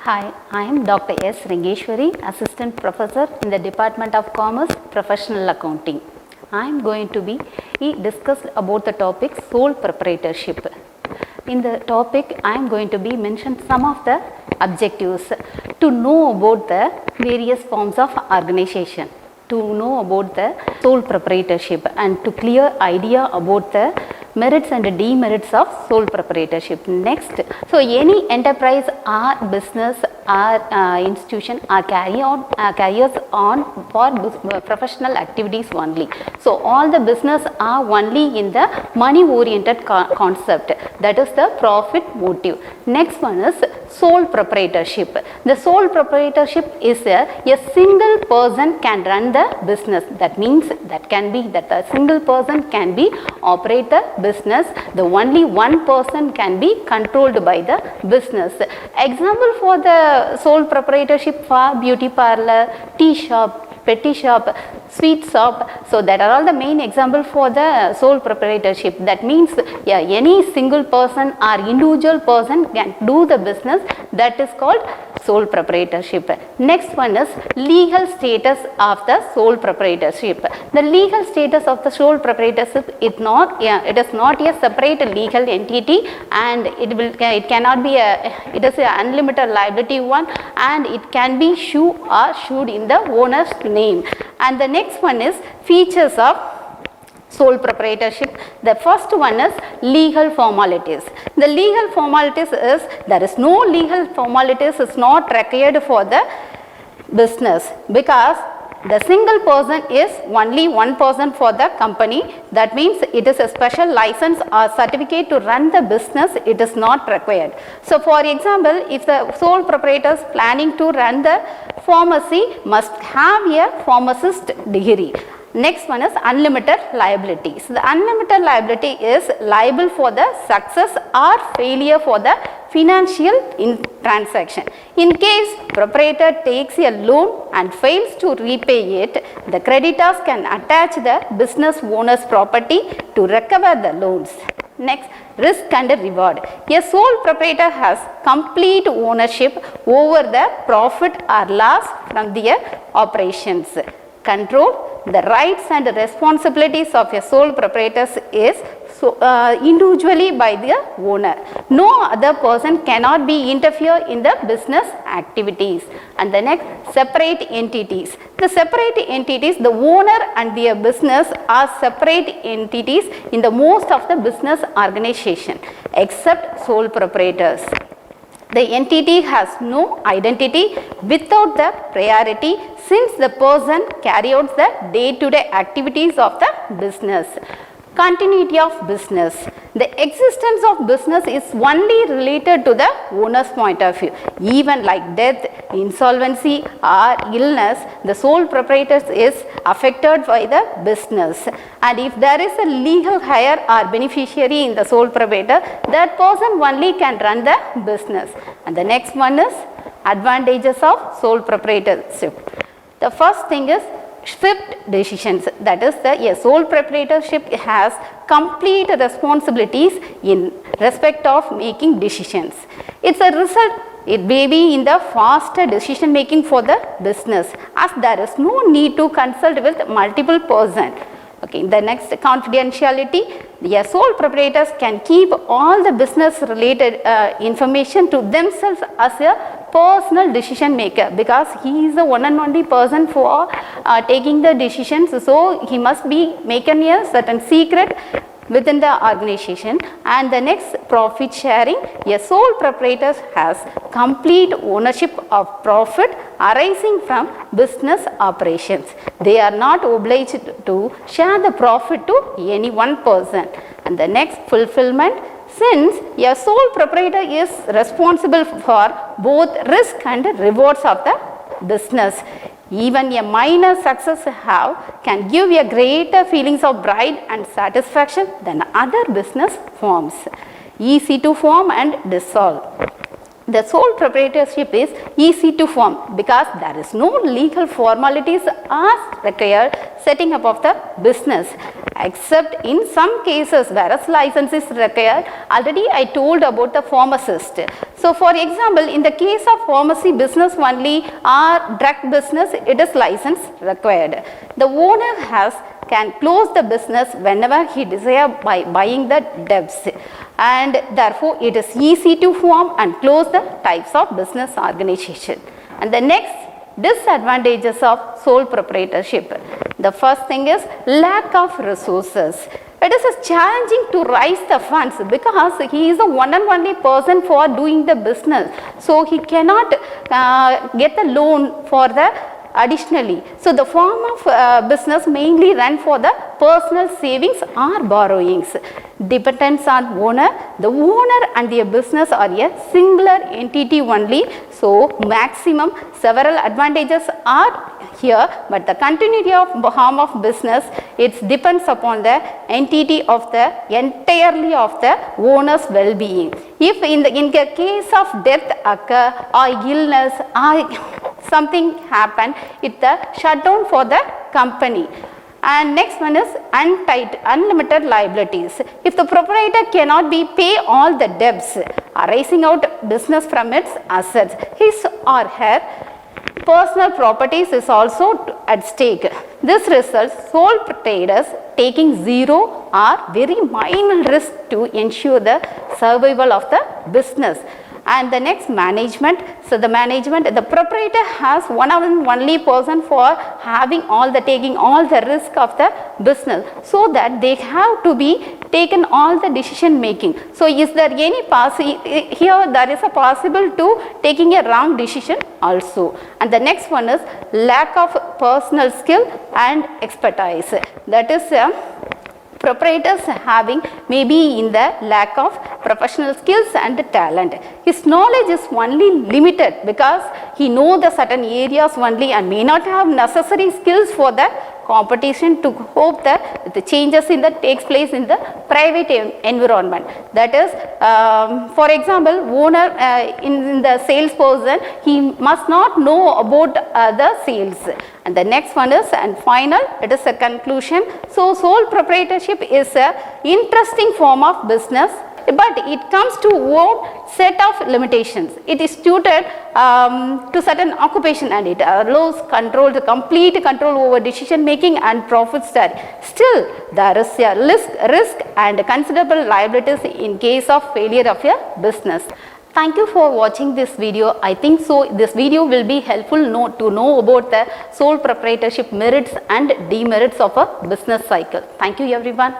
Hi, I am Dr. S. Rengeswari, Assistant Professor in the Department of Commerce, Professional Accounting. I am going to be discussed about the topic sole proprietorship. In the topic, I am going to be mentioned some of the objectives to know about the various forms of organization, to know about the sole proprietorship and to clear idea about the merits and demerits of sole proprietorship. Next, so any enterprise or business or institution are carriers on for professional activities only. So all the business are only in the money oriented concept, that is the profit motive. Next one is sole proprietorship. The sole proprietorship is a single person can run the business. That means that can be that a single person can be operate the business. The only one person can be controlled by the business. Example for the sole proprietorship for beauty parlor, tea shop, petty shop, sweet shop. So that are all the main example for the sole proprietorship. That means any single person or individual person can do the business. That is called sole proprietorship. Next one is legal status of the sole proprietorship. The legal status of the sole proprietorship is not it is not a separate legal entity, and it cannot be it is an unlimited liability one, and it can be sued in the owner's name. And the next one is features of sole proprietorship. The first one is legal formalities. The legal formalities is there is no legal formalities is not required for the business, because the single person is only one person for the company. That means it is a special license or certificate to run the business. It is not required. So for example, if the sole proprietor is planning to run the pharmacy, must have a pharmacist degree. Next one is unlimited liability. So the unlimited liability is liable for the success or failure for the financial transaction. In case proprietor takes a loan and fails to repay it, the creditors can attach the business owner's property to recover the loans. Next, risk and reward. A sole proprietor has complete ownership over the profit or loss from their operations. Control. The rights and responsibilities of a sole proprietor is individually by the owner. No other person cannot be interfere in the business activities. And the next, separate entities. The separate entities, the owner and their business are separate entities in the most of the business organization except sole proprietors. The entity has no identity without the priority, since the person carries out the day-to-day activities of the business. Continuity of business. The existence of business is only related to the owner's point of view. Even like death, insolvency or illness, the sole proprietor is affected by the business. And if there is a legal heir or beneficiary in the sole proprietor, that person only can run the business. And the next one is advantages of sole proprietorship. The first thing is swift decisions. That is, a sole proprietorship has complete responsibilities in respect of making decisions. It's a result. It may be in the faster decision making for the business, as there is no need to consult with multiple persons. Okay, the next, confidentiality. The sole proprietors can keep all the business related information to themselves as a personal decision maker, because he is the one and only person for taking the decisions. So he must be making a certain secret within the organization. And the next, profit sharing. A sole proprietor has complete ownership of profit arising from business operations. They are not obliged to share the profit to any one person. And the next, fulfillment. Since a sole proprietor is responsible for both risk and rewards of the business, even a minor success can give a greater feelings of pride and satisfaction than other business forms. Easy to form and dissolve. The sole proprietorship is easy to form because there is no legal formalities as required setting up of the business, except in some cases whereas license is required. Already I told about the pharmacist. So for example, in the case of pharmacy business only or drug business, it is license required. The owner can close the business whenever he desires by buying the debts, and therefore it is easy to form and close the types of business organization. And the next disadvantages of sole proprietorship. The first thing is lack of resources. It is challenging to raise the funds because he is the one and only person for doing the business. So he cannot get the loan for the additionally. So the form of business mainly run for the personal savings or borrowings. Depends on owner. The owner and their business are a singular entity only. So maximum several advantages are here, but the continuity of form of business, it depends upon the entity of the entirely of the owner's well-being. If in the case of death occur or illness or something happen, it's the shutdown for the company. And next one is unlimited liabilities. If the proprietor cannot pay all the debts arising out business from its assets, his or her personal properties is also at stake. This results sole proprietors taking zero or very minor risk to ensure the survival of the business. And the next management. So the management, the proprietor has one and only person for taking all the risk of the business, so that they have to be taken all the decision making. So is there any here there is a possible to taking a wrong decision also. And the next one is lack of personal skill and expertise. That is proprietors having maybe in the lack of professional skills and talent. His knowledge is only limited because he knows the certain areas only and may not have necessary skills for the competition to hope that the changes in that takes place in the private environment. That is, for example, owner in the salesperson, he must not know about the sales. And the next one is, and final, it is a conclusion. So sole proprietorship is a interesting form of business, but it comes to own set of limitations. It is suited to certain occupation and it allows complete control over decision making and profit sharing. Still, there is a risk and considerable liabilities in case of failure of a business. Thank you for watching this video. I think so this video will be helpful to know about the sole proprietorship merits and demerits of a business cycle. Thank you everyone.